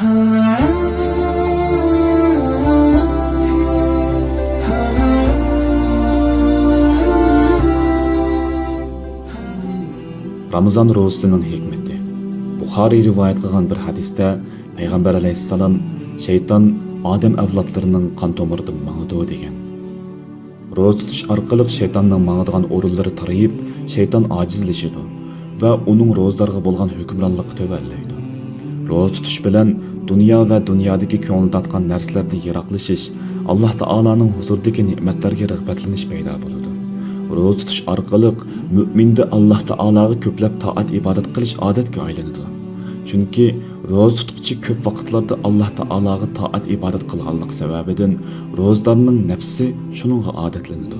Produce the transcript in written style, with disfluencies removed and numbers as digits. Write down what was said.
Ramazan ro'zasining hikmati. Buxoriy rivoyat qilgan bir hadisda Payg'ambar alayhissalom shayton odam avlodlarining qon tomiridan mangdi degan. Ro'za tutish orqali shaytonning mangdigan o'rinlari tarayib, shayton ojizlashadi va uning ro'zlarga bo'lgan hukmronligi tuvallaydi. Ro'za tutish bilan dunyo va dunyodagi ko'ngil tatgan narsalardan yiroqlashish, Alloh taolaning huzuridagi ne'matlarga rag'batlanish paydo bo'ladi. Ro'za tutish orqali mu'minda Alloh taolaga ko'plab toat ibodat qilish odatga aylanadi. Chunki ro'za tutuvchi ko'p vaqtlarda Alloh taolaga toat ibodat qilganlik sababidan ro'zadorning nafsi shuningga odatlanadi.